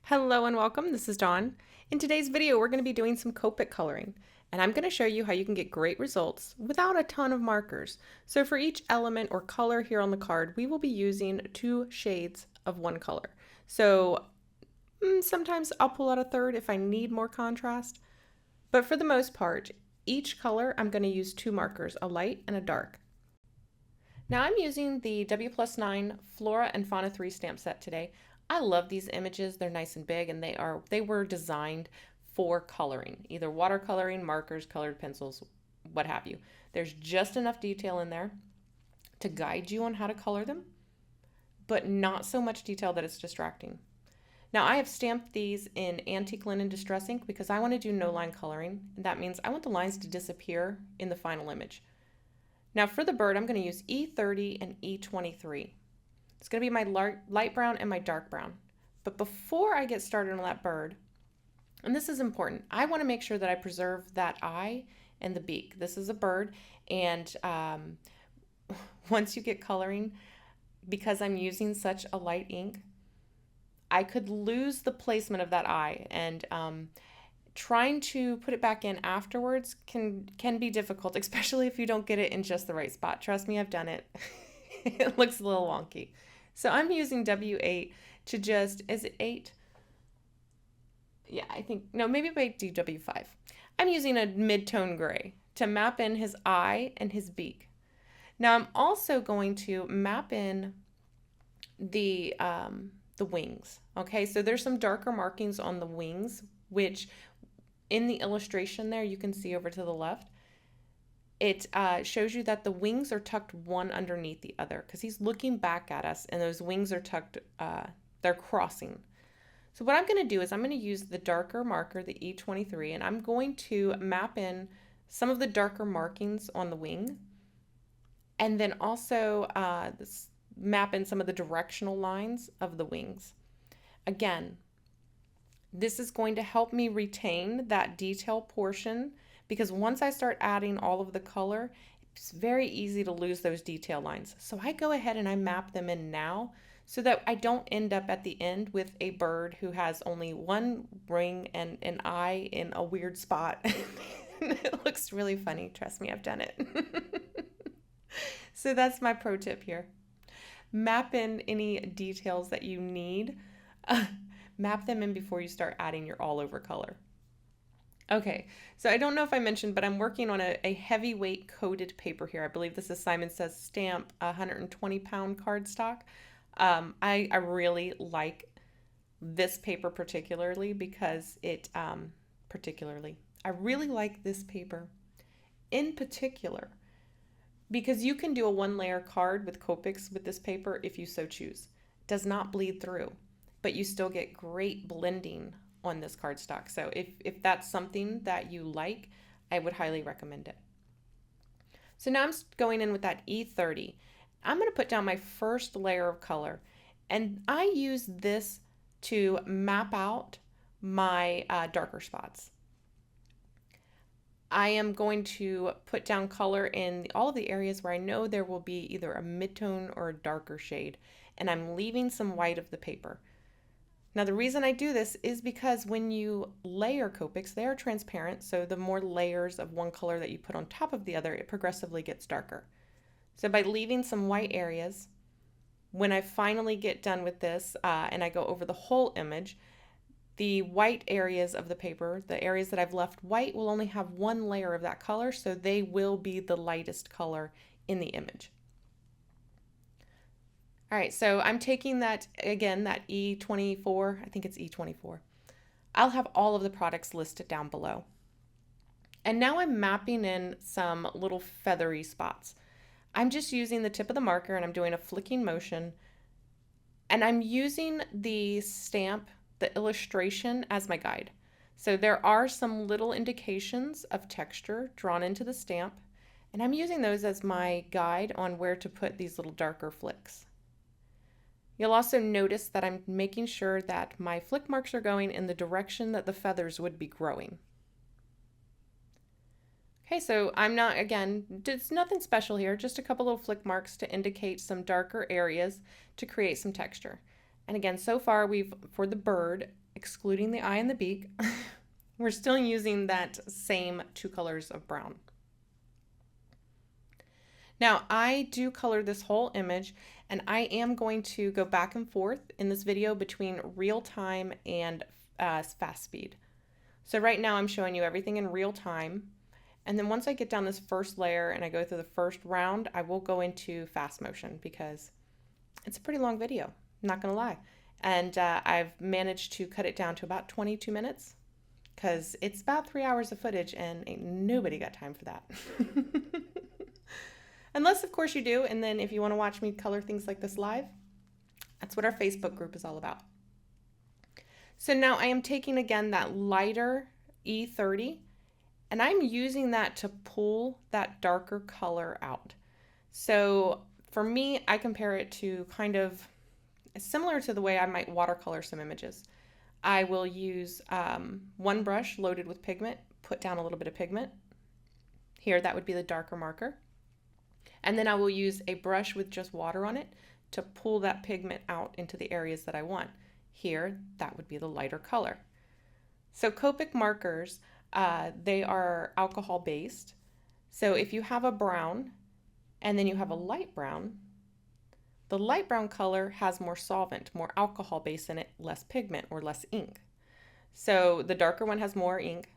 Hello and welcome, this is Dawn. In today's video, we're going to be doing some Copic coloring, and I'm going to show you how you can get great results without a ton of markers. So for each element or color here on the card, we will be using 2 shades of one color. So sometimes I'll pull out a third if I need more contrast, but for the most part, each color I'm going to use 2 markers, a light and a dark. Now I'm using the W+9 Flora and Fauna 3 stamp set today. I love these images. They're nice and big, and they were designed for coloring, either watercoloring, markers, colored pencils, what have you. There's just enough detail in there to guide you on how to color them, but not so much detail that it's distracting. Now I have stamped these in antique linen distress ink because I want to do no line coloring, and that means I want the lines to disappear in the final image. Now for the bird, I'm going to use E30 and E23. It's going to be my light brown and my dark brown. But before I get started on that bird, and this is important, I want to make sure that I preserve that eye and the beak. This is a bird, and once you get coloring, because I'm using such a light ink, I could lose the placement of that eye, and trying to put it back in afterwards can be difficult, especially if you don't get it in just the right spot. Trust me, I've done it. It looks a little wonky. So I'm using W8 to just, is it 8? Yeah, I think, no, maybe I do W5. I'm using a mid-tone gray to map in his eye and his beak. Now I'm also going to map in the wings. Okay, so there's some darker markings on the wings, which in the illustration there you can see over to the left. It shows you that the wings are tucked one underneath the other because he's looking back at us, and those wings are tucked, they're crossing. So what I'm going to do is I'm going to use the darker marker, the E23, and I'm going to map in some of the darker markings on the wing, and then also map in some of the directional lines of the wings. Again, this is going to help me retain that detail portion, because once I start adding all of the color, it's very easy to lose those detail lines. So I go ahead and I map them in now so that I don't end up at the end with a bird who has only one ring and an eye in a weird spot. It looks really funny. Trust me, I've done it. So that's my pro tip here. Map in any details that you need. Map them in before you start adding your all over color. Okay, so I don't know if I mentioned, but I'm working on a heavyweight coated paper here. I believe this is Simon Says Stamp 120-pound cardstock. I really like this paper particularly because I really like this paper in particular because you can do a 1-layer card with Copics with this paper if you so choose. It does not bleed through, but you still get great blending on this cardstock. So if that's something that you like, I would highly recommend it. So now I'm going in with that E30. I'm going to put down my first layer of color, and I use this to map out my darker spots. I am going to put down color in all of the areas where I know there will be either a mid-tone or a darker shade, and I'm leaving some white of the paper. Now the reason I do this is because when you layer Copics, they are transparent, so the more layers of one color that you put on top of the other, it progressively gets darker. So by leaving some white areas, when I finally get done with this and I go over the whole image, the white areas of the paper, the areas that I've left white, will only have one layer of that color, so they will be the lightest color in the image. All right, so I'm taking that, again, that E24, I think it's E24. I'll have all of the products listed down below. And now I'm mapping in some little feathery spots. I'm just using the tip of the marker and I'm doing a flicking motion. And I'm using the stamp, the illustration, as my guide. So there are some little indications of texture drawn into the stamp, and I'm using those as my guide on where to put these little darker flicks. You'll also notice that I'm making sure that my flick marks are going in the direction that the feathers would be growing. Okay, so I'm not, again, it's nothing special here, just a couple little flick marks to indicate some darker areas to create some texture. And again, so far for the bird, excluding the eye and the beak, we're still using that same 2 colors of brown. Now I do color this whole image, and I am going to go back and forth in this video between real time and fast speed. So right now I'm showing you everything in real time. And then once I get down this first layer and I go through the first round, I will go into fast motion because it's a pretty long video, I'm not gonna lie. And I've managed to cut it down to about 22 minutes because it's about 3 hours of footage and ain't nobody got time for that. Unless of course you do, and then if you wanna watch me color things like this live, that's what our Facebook group is all about. So now I am taking again that lighter E30, and I'm using that to pull that darker color out. So for me, I compare it to kind of similar to the way I might watercolor some images. I will use one brush loaded with pigment, put down a little bit of pigment. Here, that would be the darker marker. And then I will use a brush with just water on it to pull that pigment out into the areas that I want. Here, that would be the lighter color. So Copic markers, they are alcohol based. So if you have a brown and then you have a light brown, the light brown color has more solvent, more alcohol base in it, less pigment or less ink. So the darker one has more ink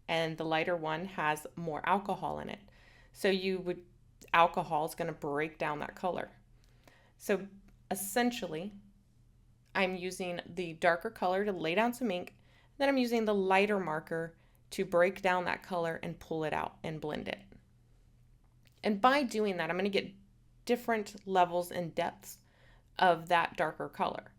and the lighter one has more alcohol in it. So alcohol is going to break down that color. So essentially, I'm using the darker color to lay down some ink, then I'm using the lighter marker to break down that color and pull it out and blend it. And by doing that, I'm going to get different levels and depths of that darker color.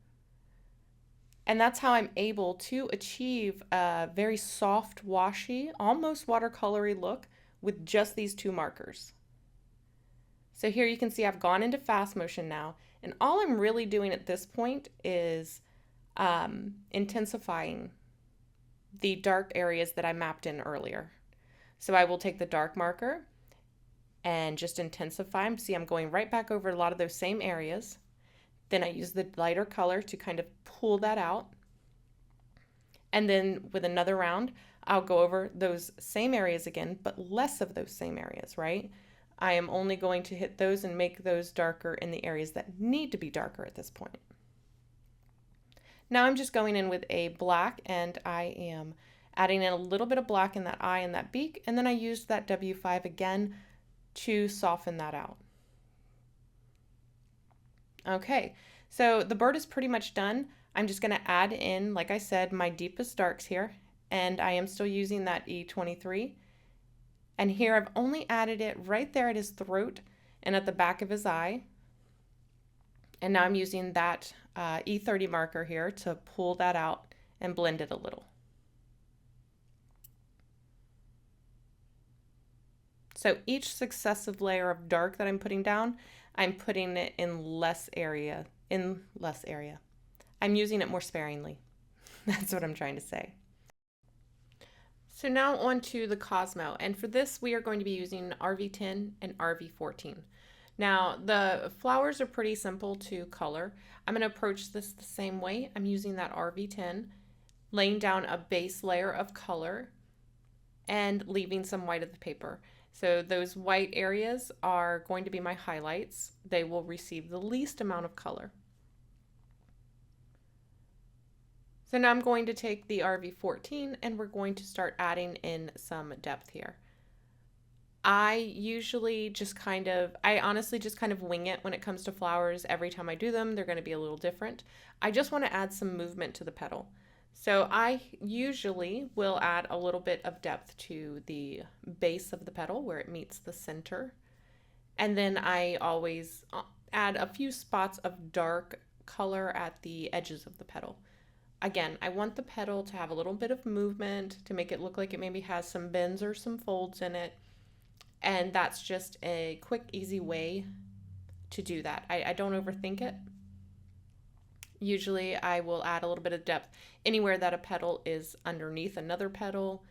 And that's how I'm able to achieve a very soft, washy, almost watercolory look with just these 2 markers. So here you can see I've gone into fast motion now, and all I'm really doing at this point is intensifying the dark areas that I mapped in earlier. So I will take the dark marker and just intensify them. See, I'm going right back over a lot of those same areas. Then I use the lighter color to kind of pull that out. And then with another round, I'll go over those same areas again, but less of those same areas, right? I am only going to hit those and make those darker in the areas that need to be darker at this point. Now I'm just going in with a black, and I am adding in a little bit of black in that eye and that beak, and then I used that W5 again to soften that out. Okay, so the bird is pretty much done. I'm just going to add in, like I said, my deepest darks here, and I am still using that E23. And here I've only added it right there at his throat and at the back of his eye. And now I'm using that E30 marker here to pull that out and blend it a little. So each successive layer of dark that I'm putting down, I'm putting it in less area. I'm using it more sparingly. That's what I'm trying to say. So now on to the Cosmo, and for this we are going to be using RV10 and RV14. Now the flowers are pretty simple to color. I'm going to approach this the same way. I'm using that RV10, laying down a base layer of color and leaving some white of the paper. So those white areas are going to be my highlights. They will receive the least amount of color. So now I'm going to take the RV14 and we're going to start adding in some depth here. I honestly just kind of wing it when it comes to flowers. Every time I do them, they're going to be a little different. I just want to add some movement to the petal. So I usually will add a little bit of depth to the base of the petal where it meets the center. And then I always add a few spots of dark color at the edges of the petal. Again, I want the petal to have a little bit of movement to make it look like it maybe has some bends or some folds in it. And that's just a quick, easy way to do that. I don't overthink it. Usually I will add a little bit of depth anywhere that a petal is underneath another petal,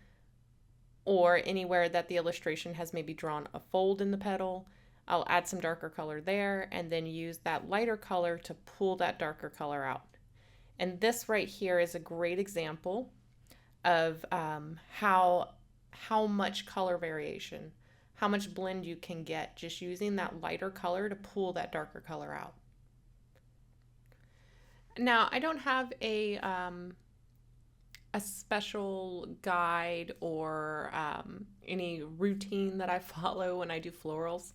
or anywhere that the illustration has maybe drawn a fold in the petal. I'll add some darker color there and then use that lighter color to pull that darker color out. And this right here is a great example of how much color variation, how much blend you can get just using that lighter color to pull that darker color out. Now, I don't have a special guide or any routine that I follow when I do florals.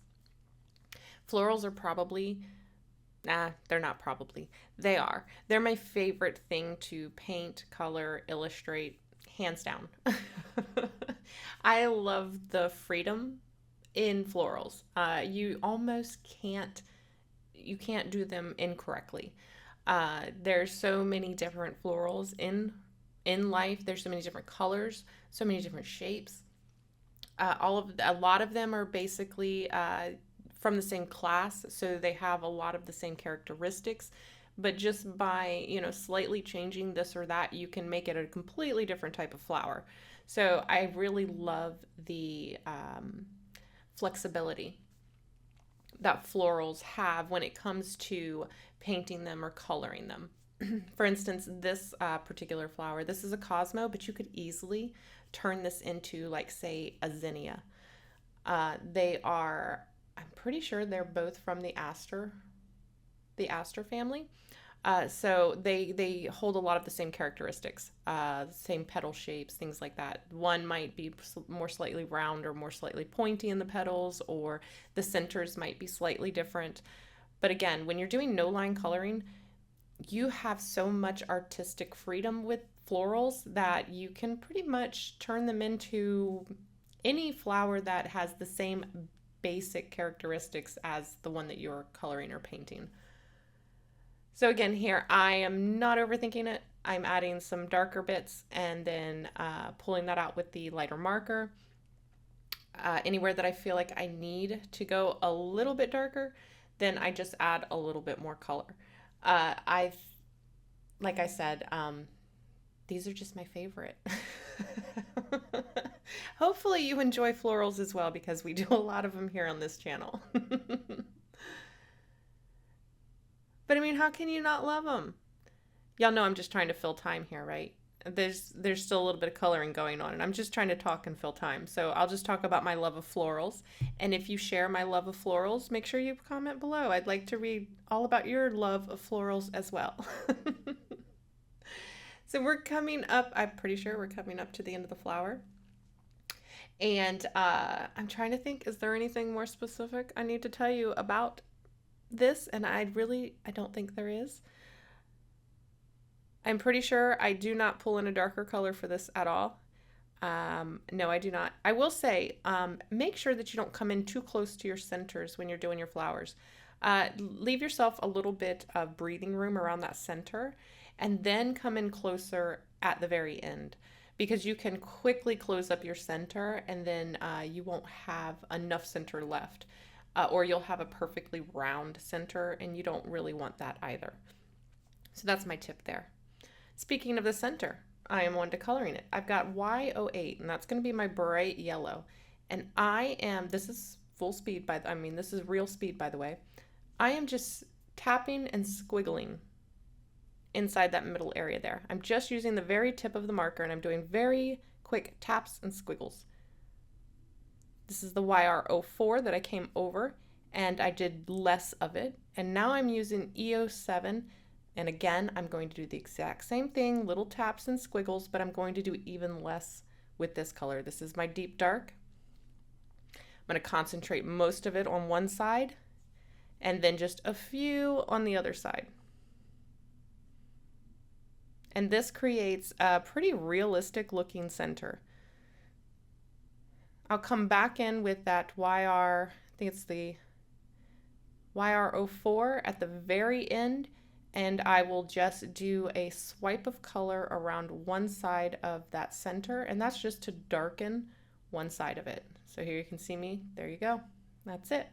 Florals are probably, they're not probably, they are. They're my favorite thing to paint, color, illustrate, hands down. I love the freedom in florals. You almost you can't do them incorrectly. There's so many different florals in life. There's so many different colors, so many different shapes. A lot of them are basically from the same class, so they have a lot of the same characteristics. But just by, slightly changing this or that, you can make it a completely different type of flower. So I really love the flexibility that florals have when it comes to painting them or coloring them. For instance, this particular flower, this is a Cosmo, but you could easily turn this into, like, say, a zinnia. I'm pretty sure they're both from the aster family. So they hold a lot of the same characteristics, same petal shapes, things like that. One might be more slightly round or more slightly pointy in the petals, or the centers might be slightly different. But again, when you're doing no line coloring, you have so much artistic freedom with florals that you can pretty much turn them into any flower that has the same basic characteristics as the one that you're coloring or painting. So again, here I am not overthinking it. I'm adding some darker bits and then pulling that out with the lighter marker. Anywhere that I feel like I need to go a little bit darker, then I just add a little bit more color. Like I said, these are just my favorite. Hopefully you enjoy florals as well, because we do a lot of them here on this channel. But I mean, how can you not love them? Y'all know I'm just trying to fill time here, right? There's still a little bit of coloring going on, and I'm just trying to talk and fill time. So I'll just talk about my love of florals. And if you share my love of florals, make sure you comment below. I'd like to read all about your love of florals as well. So we're coming up, I'm pretty sure we're coming up to the end of the flower. And I'm trying to think, is there anything more specific I need to tell you about this? And I don't think there is. I'm pretty sure I do not pull in a darker color for this at all. No, I do not. I will say, make sure that you don't come in too close to your centers when you're doing your flowers. Leave yourself a little bit of breathing room around that center, and then come in closer at the very end, because you can quickly close up your center, and then you won't have enough center left. Or you'll have a perfectly round center, and you don't really want that either. So that's my tip there. Speaking of the center, I am on to coloring it. I've got Y08, and that's going to be my bright yellow. And this is full speed, this is real speed, by the way. I am just tapping and squiggling inside that middle area there. I'm just using the very tip of the marker, and I'm doing very quick taps and squiggles. This is the YR04 that I came over, and I did less of it. And now I'm using E07, and again, I'm going to do the exact same thing, little taps and squiggles, but I'm going to do even less with this color. This is my deep dark. I'm going to concentrate most of it on one side, and then just a few on the other side. And this creates a pretty realistic looking center. I'll come back in with that I think it's the YR04 at the very end, and I will just do a swipe of color around one side of that center, and that's just to darken one side of it. So here you can see me, there you go, that's it.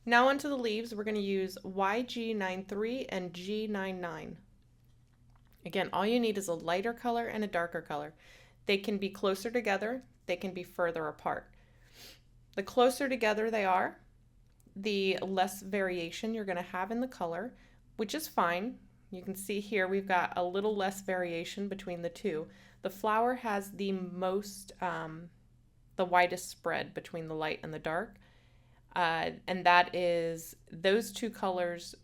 Now onto the leaves, we're going to use YG93 and G99. Again, all you need is a lighter color and a darker color. They can be closer together, they can be further apart. The closer together they are, the less variation you're going to have in the color, which is fine. You can see here we've got a little less variation between the two. The flower has the most, the widest spread between the light and the dark. And that is those two colors,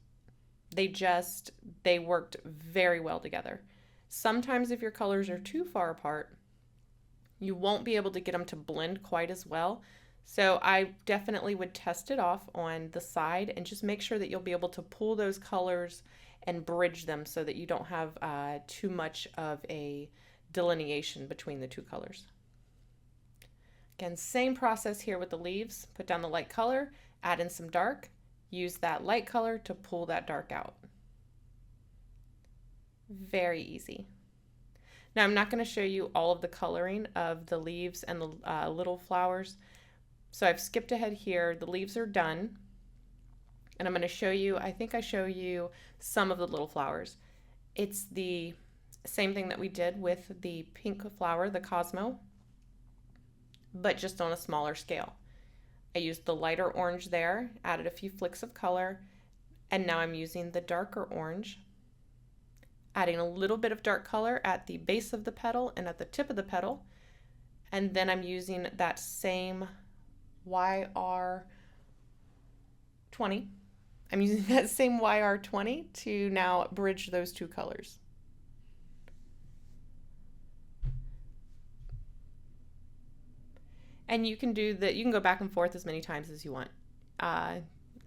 they worked very well together. Sometimes if your colors are too far apart, you won't be able to get them to blend quite as well. So I definitely would test it off on the side and just make sure that you'll be able to pull those colors and bridge them so that you don't have too much of a delineation between the two colors. Again, same process here with the leaves. Put down the light color, add in some dark, use that light color to pull that dark out. Very easy. Now I'm not going to show you all of the coloring of the leaves and the little flowers. So I've skipped ahead here. The leaves are done. And I'm going to show you, I think I show you some of the little flowers. It's the same thing that we did with the pink flower, the Cosmo, but just on a smaller scale. I used the lighter orange there, added a few flicks of color, and now I'm using the darker orange, adding a little bit of dark color at the base of the petal and at the tip of the petal, and then I'm using that same YR20. I'm using that same YR20 to now bridge those two colors. And you can do that, you can go back and forth as many times as you want.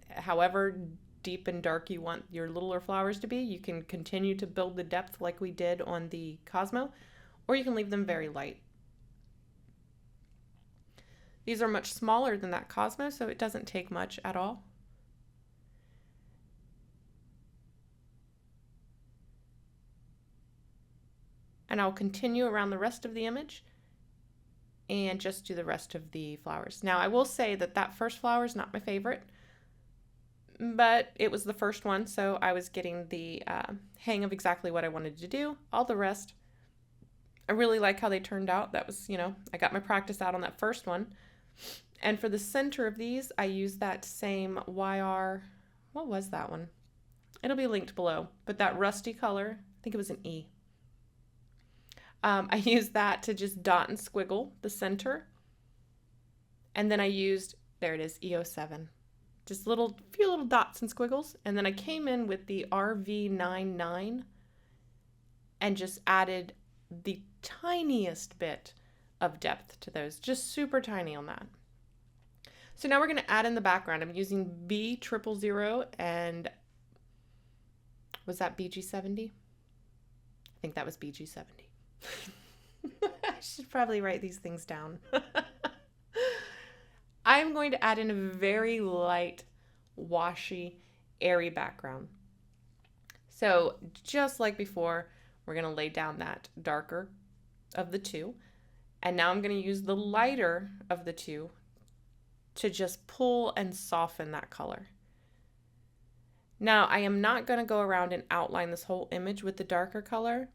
However deep and dark you want your littler flowers to be, you can continue to build the depth like we did on the Cosmo, or you can leave them very light. These are much smaller than that Cosmo, so it doesn't take much at all. And I'll continue around the rest of the image and just do the rest of the flowers. Now I will say that that first flower is not my favorite, but it was the first one, so I was getting the hang of exactly what I wanted to do. All the rest, I really like how they turned out. That was, I got my practice out on that first one. And for the center of these, I used that same YR, what was that one? It'll be linked below, but that rusty color, I think it was an E. I used that to just dot and squiggle the center. And then I used, there it is, E07. Just few little dots and squiggles. And then I came in with the RV99 and just added the tiniest bit of depth to those, just super tiny on that. So now we're going to add in the background. I'm using B000 and was that BG70? I think that was BG70. I should probably write these things down. I'm going to add in a very light, washy, airy background. So just like before, we're going to lay down that darker of the two. And now I'm going to use the lighter of the two to just pull and soften that color. Now, I am not going to go around and outline this whole image with the darker color.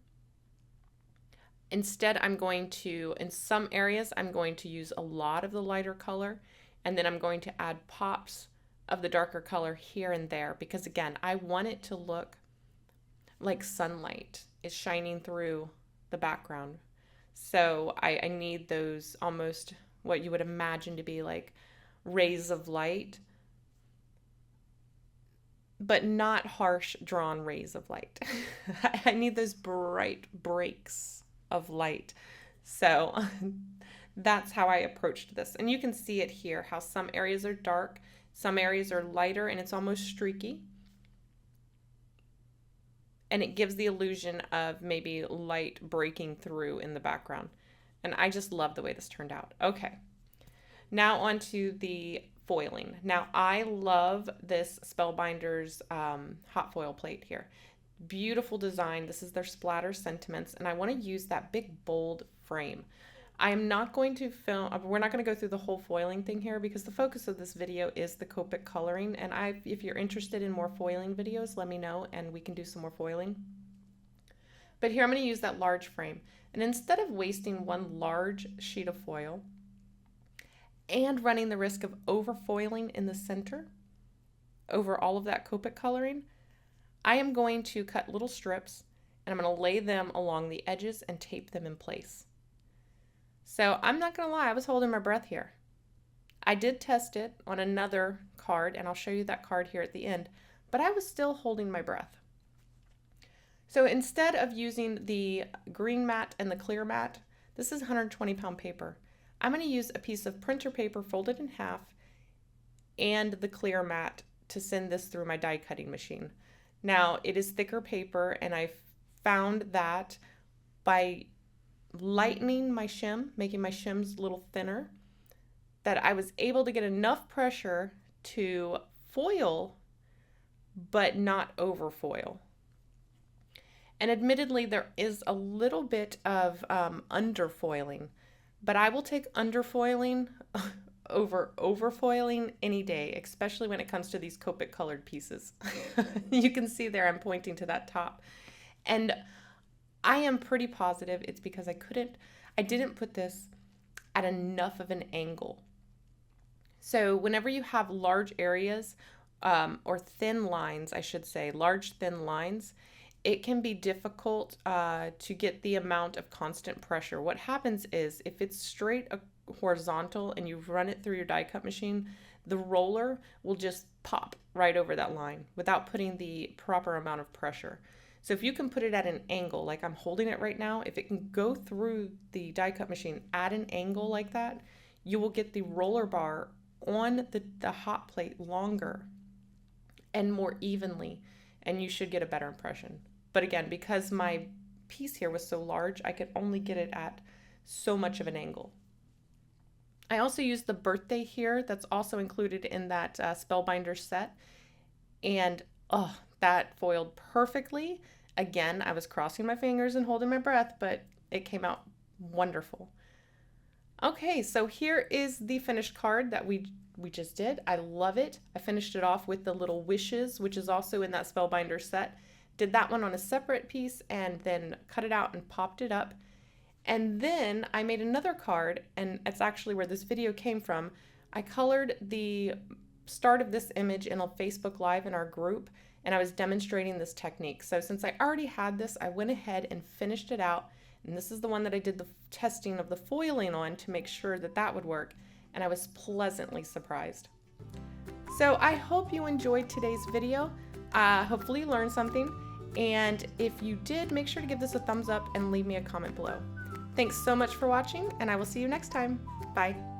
Instead, I'm going to, in some areas, I'm going to use a lot of the lighter color, and then I'm going to add pops of the darker color here and there, because again, I want it to look like sunlight is shining through the background. So I need those almost what you would imagine to be like rays of light, but not harsh drawn rays of light. I need those bright breaks of light. So that's how I approached this. And you can see it here, how some areas are dark, some areas are lighter, and it's almost streaky. And it gives the illusion of maybe light breaking through in the background. And I just love the way this turned out. Okay, now onto the foiling. Now I love this Spellbinders hot foil plate here. Beautiful design. This is their Splatter Sentiments, and I want to use that big bold frame. I am not going to film, we're not going to go through the whole foiling thing here because the focus of this video is the Copic coloring, and if you're interested in more foiling videos, let me know and we can do some more foiling. But here I'm going to use that large frame, and instead of wasting one large sheet of foil and running the risk of over foiling in the center, over all of that Copic coloring, I am going to cut little strips and I'm going to lay them along the edges and tape them in place. So I'm not going to lie, I was holding my breath here. I did test it on another card, and I'll show you that card here at the end, but I was still holding my breath. So instead of using the green mat and the clear mat, this is 120-pound paper. I'm going to use a piece of printer paper folded in half and the clear mat to send this through my die cutting machine. Now, it is thicker paper, and I found that by lightening my shim, making my shims a little thinner, that I was able to get enough pressure to foil, but not over foil. And admittedly, there is a little bit of underfoiling, but I will take underfoiling over overfoiling any day, especially when it comes to these Copic colored pieces. You can see there I'm pointing to that top. And I am pretty positive it's because I didn't put this at enough of an angle. So whenever you have large areas, or thin lines, I should say, large thin lines, it can be difficult to get the amount of constant pressure. What happens is if it's straight horizontal and you run it through your die cut machine, the roller will just pop right over that line without putting the proper amount of pressure. So if you can put it at an angle, like I'm holding it right now, if it can go through the die cut machine at an angle like that, you will get the roller bar on the hot plate longer and more evenly, and you should get a better impression. But again, because my piece here was so large, I could only get it at so much of an angle. I also used the birthday here that's also included in that Spellbinder set, and that foiled perfectly. Again, I was crossing my fingers and holding my breath, but it came out wonderful. Okay, so here is the finished card that we just did. I love it. I finished it off with the little wishes, which is also in that Spellbinder set. Did that one on a separate piece and then cut it out and popped it up. And then I made another card, and it's actually where this video came from. I colored the start of this image in a Facebook Live in our group, and I was demonstrating this technique. So since I already had this, I went ahead and finished it out. And this is the one that I did the testing of the foiling on to make sure that that would work. And I was pleasantly surprised. So I hope you enjoyed today's video. Hopefully you learned something. And if you did, make sure to give this a thumbs up and leave me a comment below. Thanks so much for watching, and I will see you next time. Bye.